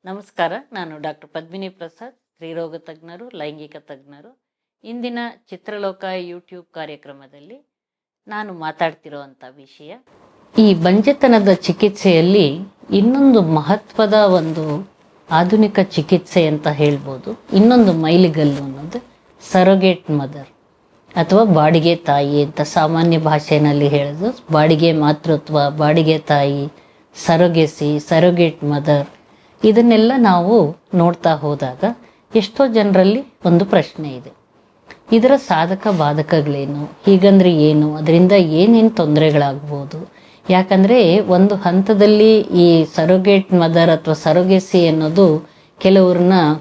ನಮಸ್ಕಾರ. ನಾನು ಡಾಕ್ಟರ್ ಪದ್ಮಿನಿ ಪ್ರಸಾದ್, ಸ್ತ್ರೀರೋಗ ತಜ್ಞರು, ಲೈಂಗಿಕ ತಜ್ಞರು. ಇಂದಿನ ಚಿತ್ರಲೋಕ ಯೂಟ್ಯೂಬ್ ಕಾರ್ಯಕ್ರಮದಲ್ಲಿ ನಾನು ಮಾತಾಡ್ತಿರೋವಂಥ ವಿಷಯ, ಈ ಬಂಜೆತನದ ಚಿಕಿತ್ಸೆಯಲ್ಲಿ ಇನ್ನೊಂದು ಮಹತ್ವದ ಒಂದು ಆಧುನಿಕ ಚಿಕಿತ್ಸೆ ಅಂತ ಹೇಳ್ಬೋದು. ಇನ್ನೊಂದು ಮೈಲಿಗಲ್ಲು ಅನ್ನೋದು ಸರೋಗೇಟ್ ಮದರ್ ಅಥವಾ ಬಾಡಿಗೆ ತಾಯಿ ಅಂತ ಸಾಮಾನ್ಯ ಭಾಷೆಯಲ್ಲಿ ಹೇಳೋದು. ಬಾಡಿಗೆ ಮಾತೃತ್ವ, ಬಾಡಿಗೆ ತಾಯಿ, ಸರೋಗೆಸಿ, ಸರೋಗೇಟ್ ಮದರ್, ಇದನ್ನೆಲ್ಲ ನಾವು ನೋಡ್ತಾ ಹೋದಾಗ ಎಷ್ಟೋ ಜನರಲ್ಲಿ ಒಂದು ಪ್ರಶ್ನೆ ಇದೆ, ಇದರ ಸಾಧಕ ಬಾಧಕಗಳೇನು, ಹೀಗಂದ್ರೆ ಏನು, ಅದರಿಂದ ಏನೇನು ತೊಂದರೆಗಳಾಗ್ಬೋದು. ಯಾಕಂದರೆ ಒಂದು ಹಂತದಲ್ಲಿ ಈ ಸರೋಗೇಟ್ ಮದರ್ ಅಥವಾ ಸರೋಗೆಸಿ ಅನ್ನೋದು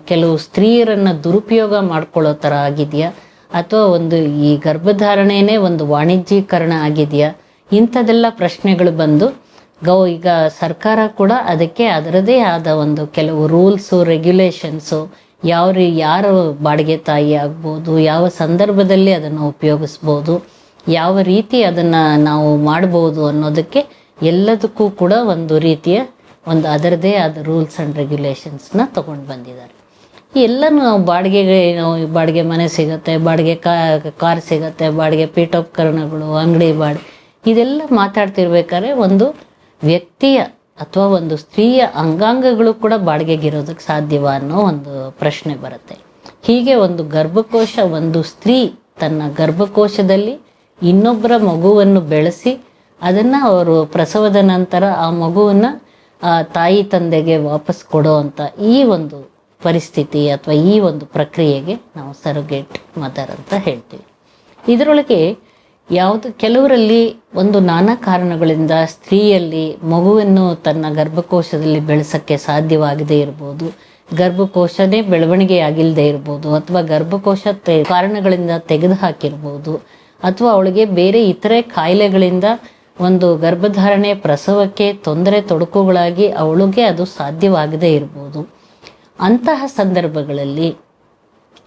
ಕೆಲವು ಸ್ತ್ರೀಯರನ್ನು ದುರುಪಯೋಗ ಮಾಡ್ಕೊಳ್ಳೋ ಥರ ಆಗಿದೆಯಾ, ಅಥವಾ ಒಂದು ಈ ಗರ್ಭಧಾರಣೆನೇ ಒಂದು ವಾಣಿಜ್ಯೀಕರಣ ಆಗಿದೆಯಾ, ಇಂಥದ್ದೆಲ್ಲ ಪ್ರಶ್ನೆಗಳು ಬಂದು ಈಗ ಸರ್ಕಾರ ಕೂಡ ಅದಕ್ಕೆ ಅದರದೇ ಆದ ಒಂದು ಕೆಲವು ರೂಲ್ಸು, ರೆಗ್ಯುಲೇಷನ್ಸು, ಯಾರು ಬಾಡಿಗೆ ತಾಯಿ ಆಗ್ಬೋದು, ಯಾವ ಸಂದರ್ಭದಲ್ಲಿ ಅದನ್ನು ಉಪಯೋಗಿಸ್ಬೋದು, ಯಾವ ರೀತಿ ಅದನ್ನು ನಾವು ಮಾಡ್ಬೋದು ಅನ್ನೋದಕ್ಕೆ ಎಲ್ಲದಕ್ಕೂ ಕೂಡ ಒಂದು ರೀತಿಯ ಅದರದೇ ಆದ ರೂಲ್ಸ್ ಆ್ಯಂಡ್ ರೆಗ್ಯುಲೇಷನ್ಸ್ನ ತೊಗೊಂಡು ಬಂದಿದ್ದಾರೆ. ಎಲ್ಲನೂ ನಾವು ಬಾಡಿಗೆ ಮನೆ ಸಿಗುತ್ತೆ, ಬಾಡಿಗೆ ಕಾರ್ ಸಿಗುತ್ತೆ, ಬಾಡಿಗೆ ಪೀಠೋಪಕರಣಗಳು, ಅಂಗಡಿ ಇದೆಲ್ಲ ಮಾತಾಡ್ತಿರ್ಬೇಕಾದ್ರೆ ಒಂದು ವ್ಯಕ್ತಿಯ ಅಥವಾ ಒಂದು ಸ್ತ್ರೀಯ ಅಂಗಾಂಗಗಳು ಕೂಡ ಬಾಡಿಗೆಗಿರೋದಕ್ಕೆ ಸಾಧ್ಯವ ಅನ್ನೋ ಒಂದು ಪ್ರಶ್ನೆ ಬರುತ್ತೆ. ಹೀಗೆ ಒಂದು ಸ್ತ್ರೀ ತನ್ನ ಗರ್ಭಕೋಶದಲ್ಲಿ ಇನ್ನೊಬ್ಬರ ಮಗುವನ್ನು ಬೆಳೆಸಿ ಅದನ್ನು ಅವರು ಪ್ರಸವದ ನಂತರ ಆ ಮಗುವನ್ನು ತಾಯಿ ತಂದೆಗೆ ವಾಪಸ್ ಕೊಡೋ ಅಂಥ ಈ ಒಂದು ಪರಿಸ್ಥಿತಿ ಅಥವಾ ಈ ಒಂದು ಪ್ರಕ್ರಿಯೆಗೆ ನಾವು ಸರೋಗೇಟ್ ಮದರ್ ಅಂತ ಹೇಳ್ತೀವಿ. ಇದರೊಳಗೆ ಕೆಲವರಲ್ಲಿ ನಾನಾ ಕಾರಣಗಳಿಂದ ಸ್ತ್ರೀಯಲ್ಲಿ ಮಗುವನ್ನು ತನ್ನ ಗರ್ಭಕೋಶದಲ್ಲಿ ಬೆಳೆಸೋಕ್ಕೆ ಸಾಧ್ಯವಾಗದೇ ಇರ್ಬೋದು, ಗರ್ಭಕೋಶನೇ ಬೆಳವಣಿಗೆ ಆಗಿಲ್ಲದೆ ಇರ್ಬೋದು, ಅಥವಾ ಗರ್ಭಕೋಶ ಕಾರಣಗಳಿಂದ ತೆಗೆದು ಹಾಕಿರ್ಬೋದು, ಅಥವಾ ಅವಳಿಗೆ ಬೇರೆ ಇತರೆ ಕಾಯಿಲೆಗಳಿಂದ ಗರ್ಭಧಾರಣೆ ಪ್ರಸವಕ್ಕೆ ತೊಡಕುಗಳಾಗಿ ಅವಳಿಗೆ ಅದು ಸಾಧ್ಯವಾಗದೇ ಇರ್ಬೋದು. ಅಂತಹ ಸಂದರ್ಭಗಳಲ್ಲಿ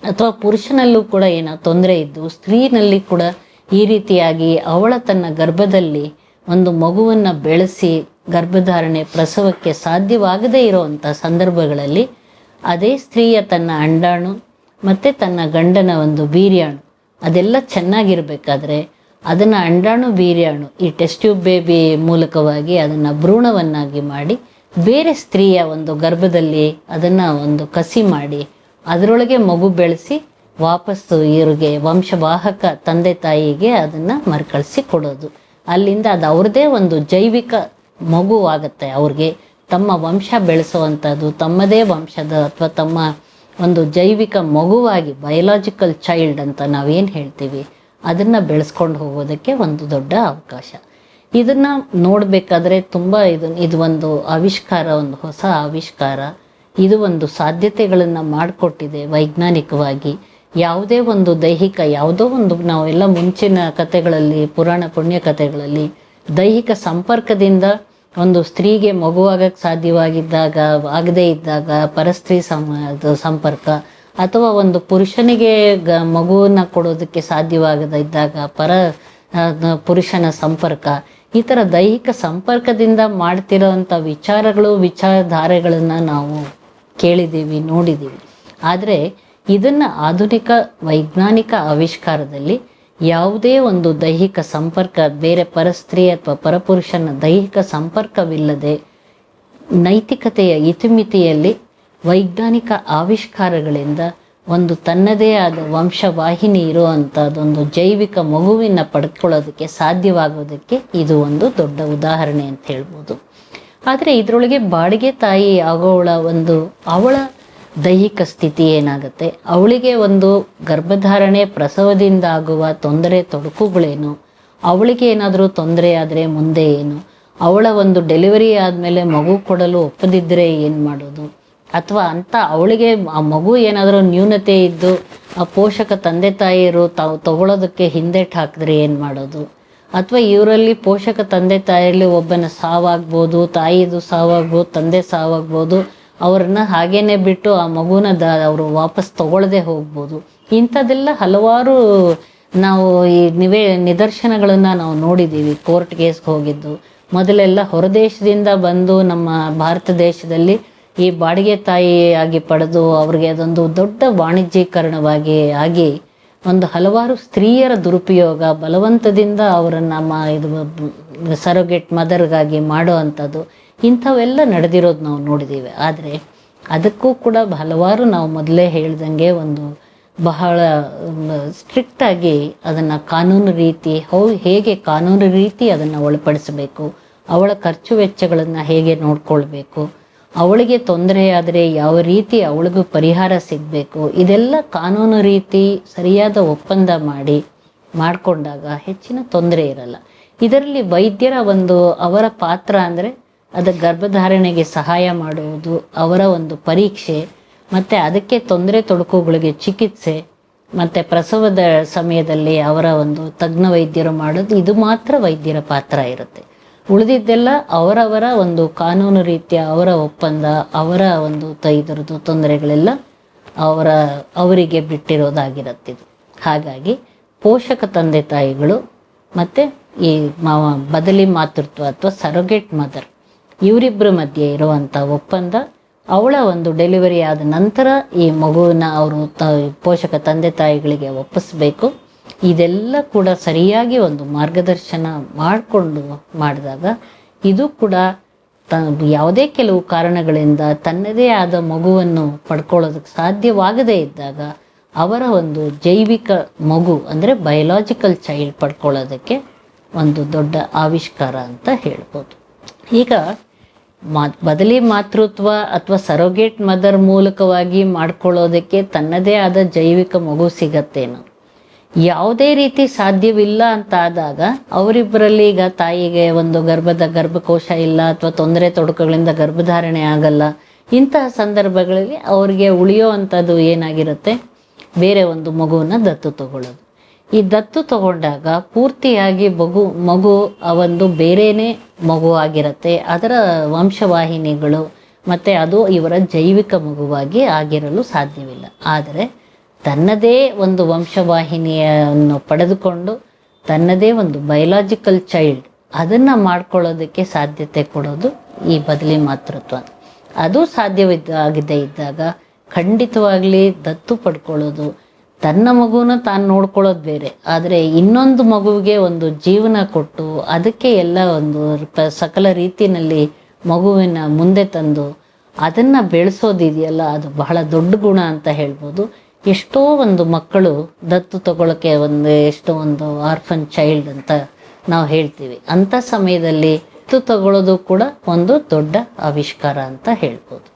ಅಥವಾ ಪುರುಷನಲ್ಲೂ ಕೂಡ ಏನೋ ತೊಂದರೆ ಇದ್ದು ಸ್ತ್ರೀನಲ್ಲಿ ಕೂಡ ಈ ರೀತಿಯಾಗಿ ಅವಳ ತನ್ನ ಗರ್ಭದಲ್ಲಿ ಒಂದು ಮಗುವನ್ನು ಬೆಳೆಸಿ ಗರ್ಭಧಾರಣೆ ಪ್ರಸವಕ್ಕೆ ಸಾಧ್ಯವಾಗದೇ ಇರುವಂಥ ಸಂದರ್ಭಗಳಲ್ಲಿ ಅದೇ ಸ್ತ್ರೀಯ ತನ್ನ ಅಂಡಾಣು ಮತ್ತು ತನ್ನ ಗಂಡನ ವೀರ್ಯಾಣು ಅದೆಲ್ಲ ಚೆನ್ನಾಗಿರ್ಬೇಕಾದ್ರೆ ಅದನ್ನು ಅಂಡಾಣು ವೀರ್ಯಾಣು ಈ ಟೆಸ್ಟ್ ಟ್ಯೂಬ್ ಬೇಬಿ ಮೂಲಕವಾಗಿ ಅದನ್ನು ಭ್ರೂಣವನ್ನಾಗಿ ಮಾಡಿ ಬೇರೆ ಸ್ತ್ರೀಯ ಗರ್ಭದಲ್ಲಿ ಅದನ್ನು ಕಸಿ ಮಾಡಿ ಅದರೊಳಗೆ ಮಗು ಬೆಳೆಸಿ ವಾಪಸ್ಸು ಇವ್ರಿಗೆ ವಂಶವಾಹಕ ತಂದೆ ತಾಯಿಗೆ ಅದನ್ನು ಮರುಕಳಿಸಿ ಕೊಡೋದು. ಅಲ್ಲಿಂದ ಅದು ಅವ್ರದ್ದೇ ಜೈವಿಕ ಮಗು ಆಗುತ್ತೆ. ಅವ್ರಿಗೆ ತಮ್ಮ ವಂಶ ಬೆಳೆಸುವಂಥದ್ದು, ತಮ್ಮದೇ ವಂಶದ ಅಥವಾ ತಮ್ಮ ಜೈವಿಕ ಮಗುವಾಗಿ ಬಯೋಲಾಜಿಕಲ್ ಚೈಲ್ಡ್ ಅಂತ ನಾವೇನು ಹೇಳ್ತೀವಿ ಅದನ್ನು ಬೆಳೆಸ್ಕೊಂಡು ಹೋಗೋದಕ್ಕೆ ದೊಡ್ಡ ಅವಕಾಶ. ಇದನ್ನು ನೋಡಬೇಕಾದ್ರೆ ತುಂಬ ಇದು ಆವಿಷ್ಕಾರ, ಹೊಸ ಆವಿಷ್ಕಾರ. ಇದು ಸಾಧ್ಯತೆಗಳನ್ನು ಮಾಡಿಕೊಟ್ಟಿದೆ ವೈಜ್ಞಾನಿಕವಾಗಿ. ಯಾವುದೇ ದೈಹಿಕ ನಾವೆಲ್ಲ ಮುಂಚಿನ ಕಥೆಗಳಲ್ಲಿ, ಪುರಾಣ ಪುಣ್ಯ ಕಥೆಗಳಲ್ಲಿ ದೈಹಿಕ ಸಂಪರ್ಕದಿಂದ ಸ್ತ್ರೀಗೆ ಮಗುವಾಗಕ್ಕೆ ಸಾಧ್ಯವಾಗಿದ್ದಾಗ, ಆಗದೇ ಇದ್ದಾಗ ಪರಸ್ತ್ರೀ ಸಂಪರ್ಕ, ಅಥವಾ ಪುರುಷನಿಗೆ ಮಗುವನ್ನ ಕೊಡೋದಕ್ಕೆ ಸಾಧ್ಯವಾಗದೇ ಇದ್ದಾಗ ಪುರುಷನ ಸಂಪರ್ಕ, ಈ ಥರ ದೈಹಿಕ ಸಂಪರ್ಕದಿಂದ ಮಾಡ್ತಿರೋವಂಥ ವಿಚಾರಧಾರೆಗಳನ್ನು ನಾವು ಕೇಳಿದ್ದೀವಿ, ನೋಡಿದ್ದೀವಿ. ಆದರೆ ಇದನ್ನು ಆಧುನಿಕ ವೈಜ್ಞಾನಿಕ ಆವಿಷ್ಕಾರದಲ್ಲಿ ಯಾವುದೇ ದೈಹಿಕ ಸಂಪರ್ಕ, ಬೇರೆ ಪರಸ್ತ್ರೀ ಅಥವಾ ಪರಪುರುಷನ ದೈಹಿಕ ಸಂಪರ್ಕವಿಲ್ಲದೆ ನೈತಿಕತೆಯ ಇತಿಮಿತಿಯಲ್ಲಿ ವೈಜ್ಞಾನಿಕ ಆವಿಷ್ಕಾರಗಳಿಂದ ತನ್ನದೇ ಆದ ವಂಶವಾಹಿನಿ ಇರುವಂಥದ್ದೊಂದು ಜೈವಿಕ ಮಗುವಿನ ಪಡ್ಕೊಳ್ಳೋದಕ್ಕೆ ಸಾಧ್ಯವಾಗೋದಕ್ಕೆ ಇದು ದೊಡ್ಡ ಉದಾಹರಣೆ ಅಂತ ಹೇಳ್ಬೋದು. ಆದರೆ ಇದರೊಳಗೆ ಬಾಡಿಗೆ ತಾಯಿ ಆಗೋವಳ ಅವಳ ದೈಹಿಕ ಸ್ಥಿತಿ ಏನಾಗುತ್ತೆ, ಅವಳಿಗೆ ಗರ್ಭಧಾರಣೆ ಪ್ರಸವದಿಂದ ಆಗುವ ತೊಡಕುಗಳೇನು, ಅವಳಿಗೆ ಏನಾದರೂ ತೊಂದರೆ ಆದರೆ ಮುಂದೆ ಏನು, ಅವಳ ಡೆಲಿವರಿ ಆದಮೇಲೆ ಮಗು ಕೊಡಲು ಒಪ್ಪದಿದ್ದರೆ ಏನು ಮಾಡೋದು, ಅಥವಾ ಅವಳಿಗೆ ಆ ಮಗು ಏನಾದರೂ ನ್ಯೂನತೆ ಇದ್ದು ಆ ಪೋಷಕ ತಂದೆ ತಾಯಿಯರು ತಗೊಳ್ಳೋದಕ್ಕೆ ಹಿಂದೆಟ್ಟು ಹಾಕಿದ್ರೆ ಏನು ಮಾಡೋದು, ಅಥವಾ ಇವರಲ್ಲಿ ಪೋಷಕ ತಂದೆ ತಾಯಿಯಲ್ಲಿ ಒಬ್ಬನ ಸಾವಾಗ್ಬೋದು, ತಾಯಿದು ಸಾವಾಗ್ಬೋದು, ತಂದೆ ಸಾವಾಗ್ಬೋದು, ಅವ್ರನ್ನ ಹಾಗೇನೆ ಬಿಟ್ಟು ಆ ಮಗುನ ಅವರು ವಾಪಸ್ ತಗೊಳ್ಳದೆ ಹೋಗ್ಬೋದು. ಇಂಥದ್ದೆಲ್ಲ ಹಲವಾರು ನಾವು ಈ ನಿದರ್ಶನಗಳನ್ನು ನಾವು ನೋಡಿದ್ದೀವಿ. ಕೋರ್ಟ್ ಕೇಸ್ಗೆ ಹೋಗಿದ್ದು ಮೊದಲೆಲ್ಲ ಹೊರದೇಶದಿಂದ ಬಂದು ನಮ್ಮ ಭಾರತ ದೇಶದಲ್ಲಿ ಈ ಬಾಡಿಗೆ ತಾಯಿಯಾಗಿ ಪಡೆದು ಅವ್ರಿಗೆ ಅದೊಂದು ದೊಡ್ಡ ವಾಣಿಜ್ಯೀಕರಣವಾಗಿ ಆಗಿ ಒಂದು ಹಲವಾರು ಸ್ತ್ರೀಯರ ದುರುಪಯೋಗ, ಬಲವಂತದಿಂದ ಅವರನ್ನು ಇದು ಸರೋಗೇಟ್ ಮದರ್ಗಾಗಿ ಮಾಡೋ ಅಂಥದ್ದು, ಇಂಥವೆಲ್ಲ ನಡೆದಿರೋದು ನಾವು ನೋಡಿದ್ದೀವಿ. ಆದರೆ ಅದಕ್ಕೂ ಕೂಡ ಹಲವಾರು ನಾವು ಮೊದಲೇ ಹೇಳ್ದಂಗೆ ಒಂದು ಬಹಳ ಸ್ಟ್ರಿಕ್ಟಾಗಿ ಅದನ್ನು ಕಾನೂನು ರೀತಿ ಹೇಗೆ ಕಾನೂನು ರೀತಿ ಅದನ್ನು ಒಳಪಡಿಸಬೇಕು, ಅವಳ ಖರ್ಚು ವೆಚ್ಚಗಳನ್ನು ಹೇಗೆ ನೋಡ್ಕೊಳ್ಬೇಕು, ಅವಳಿಗೆ ತೊಂದರೆ ಆದರೆ ಯಾವ ರೀತಿ ಅವಳಿಗೂ ಪರಿಹಾರ ಸಿಗಬೇಕು, ಇದೆಲ್ಲ ಕಾನೂನು ರೀತಿ ಸರಿಯಾದ ಒಪ್ಪಂದ ಮಾಡಿಕೊಂಡಾಗ ಹೆಚ್ಚಿನ ತೊಂದರೆ ಇರಲ್ಲ. ಇದರಲ್ಲಿ ವೈದ್ಯರ ಅವರ ಪಾತ್ರ ಅಂದರೆ ಅದು ಗರ್ಭಧಾರಣೆಗೆ ಸಹಾಯ ಮಾಡುವುದು, ಅವರ ಒಂದು ಪರೀಕ್ಷೆ, ಮತ್ತು ಅದಕ್ಕೆ ತೊಂದರೆ ತೊಡಕುಗಳಿಗೆ ಚಿಕಿತ್ಸೆ, ಮತ್ತು ಪ್ರಸವದ ಸಮಯದಲ್ಲಿ ಅವರ ಒಂದು ತಜ್ಞ ವೈದ್ಯರು ಮಾಡೋದು, ಇದು ಮಾತ್ರ ವೈದ್ಯರ ಪಾತ್ರ ಇರುತ್ತೆ. ಉಳಿದಿದ್ದೆಲ್ಲ ಅವರವರ ಒಂದು ಕಾನೂನು ರೀತಿಯ ಅವರ ಒಪ್ಪಂದ, ಅವರ ಒಂದು ಇದರದ್ದು ತೊಂದರೆಗಳೆಲ್ಲ ಅವರಿಗೆ ಬಿಟ್ಟಿರೋದಾಗಿರುತ್ತಿದ್ದು. ಹಾಗಾಗಿ ಪೋಷಕ ತಂದೆ ತಾಯಿಗಳು ಮತ್ತು ಈ ಬದಲಿ ಮಾತೃತ್ವ ಅಥವಾ ಸರೋಗೇಟ್ ಮದರ್ ಇವರಿಬ್ಬರ ಮಧ್ಯೆ ಇರುವಂಥ ಒಪ್ಪಂದ, ಅವಳ ಒಂದು ಡೆಲಿವರಿ ಆದ ನಂತರ ಈ ಮಗುವಿನ ಅವರು ಪೋಷಕ ತಂದೆ ತಾಯಿಗಳಿಗೆ ಒಪ್ಪಿಸ್ಬೇಕು. ಇದೆಲ್ಲ ಕೂಡ ಸರಿಯಾಗಿ ಒಂದು ಮಾರ್ಗದರ್ಶನ ಮಾಡಿದಾಗ ಇದು ಕೂಡ ಯಾವುದೇ ಕೆಲವು ಕಾರಣಗಳಿಂದ ತನ್ನದೇ ಆದ ಮಗುವನ್ನು ಪಡ್ಕೊಳ್ಳೋದಕ್ಕೆ ಸಾಧ್ಯವಾಗದೇ ಇದ್ದಾಗ ಅವರ ಒಂದು ಜೈವಿಕ ಮಗು ಅಂದರೆ ಬಯೋಲಾಜಿಕಲ್ ಚೈಲ್ಡ್ ಪಡ್ಕೊಳ್ಳೋದಕ್ಕೆ ಒಂದು ದೊಡ್ಡ ಆವಿಷ್ಕಾರ ಅಂತ ಹೇಳ್ಬೋದು. ಈಗ ಬದಲಿ ಮಾತೃತ್ವ ಅಥವಾ ಸರೋಗೇಟ್ ಮದರ್ ಮೂಲಕವಾಗಿ ಮಾಡ್ಕೊಳ್ಳೋದಕ್ಕೆ ತನ್ನದೇ ಆದ ಜೈವಿಕ ಮಗು ಸಿಗತ್ತೇನೋ, ಯಾವುದೇ ರೀತಿ ಸಾಧ್ಯವಿಲ್ಲ ಅಂತ ಆದಾಗ ಅವರಿಬ್ಬರಲ್ಲಿ ಈಗ ತಾಯಿಗೆ ಒಂದು ಗರ್ಭಕೋಶ ಇಲ್ಲ ಅಥವಾ ತೊಂದರೆ ತೊಡಕುಗಳಿಂದ ಗರ್ಭಧಾರಣೆ ಆಗಲ್ಲ, ಇಂತಹ ಸಂದರ್ಭಗಳಲ್ಲಿ ಅವರಿಗೆ ಉಳಿಯೋ ಅಂಥದ್ದು ಏನಾಗಿರುತ್ತೆ, ಬೇರೆ ಒಂದು ಮಗುವನ್ನು ದತ್ತು ತಗೊಳ್ಳೋದು. ಈ ದತ್ತು ತಗೊಂಡಾಗ ಪೂರ್ತಿಯಾಗಿ ಮಗು ಒಂದು ಬೇರೆನೇ ಮಗು ಆಗಿರುತ್ತೆ, ಅದರ ವಂಶವಾಹಿನಿಗಳು ಮತ್ತು ಅದು ಇವರ ಜೈವಿಕ ಮಗುವಾಗಿ ಆಗಿರಲು ಸಾಧ್ಯವಿಲ್ಲ. ಆದರೆ ತನ್ನದೇ ಒಂದು ವಂಶವಾಹಿನಿಯನ್ನು ಪಡೆದುಕೊಂಡು ತನ್ನದೇ ಒಂದು ಬಯೋಲಾಜಿಕಲ್ ಚೈಲ್ಡ್ ಅದನ್ನು ಮಾಡ್ಕೊಳ್ಳೋದಕ್ಕೆ ಸಾಧ್ಯತೆ ಕೊಡೋದು ಈ ಬದಲಿ ಮಾತೃತ್ವ. ಅದು ಸಾಧ್ಯವಿದ್ದಾಗದೇ ಇದ್ದಾಗ ಖಂಡಿತವಾಗ್ಲಿ ದತ್ತು ಪಡ್ಕೊಳ್ಳೋದು, ತನ್ನ ಮಗುನ ತಾನು ನೋಡ್ಕೊಳ್ಳೋದು ಬೇರೆ, ಆದರೆ ಇನ್ನೊಂದು ಮಗುವಿಗೆ ಒಂದು ಜೀವನ ಕೊಟ್ಟು ಅದಕ್ಕೆ ಎಲ್ಲ ಒಂದು ಸಕಲ ರೀತಿಯಲ್ಲಿ ಮಗುವಿನ ಮುಂದೆ ತಂದು ಅದನ್ನು ಬೆಳೆಸೋದಿದೆಯಲ್ಲ, ಅದು ಬಹಳ ದೊಡ್ಡ ಗುಣ ಅಂತ ಹೇಳ್ಬೋದು. ಎಷ್ಟೋ ಒಂದು ಮಕ್ಕಳು ದತ್ತು ತಗೊಳ್ಳೋಕ್ಕೆ ಎಷ್ಟೋ ಒಂದು ಆರ್ಫನ್ ಚೈಲ್ಡ್ ಅಂತ ನಾವು ಹೇಳ್ತೀವಿ. ಅಂಥ ಸಮಯದಲ್ಲಿ ದತ್ತು ತಗೊಳ್ಳೋದು ಕೂಡ ಒಂದು ದೊಡ್ಡ ಆವಿಷ್ಕಾರ ಅಂತ ಹೇಳ್ಬೋದು.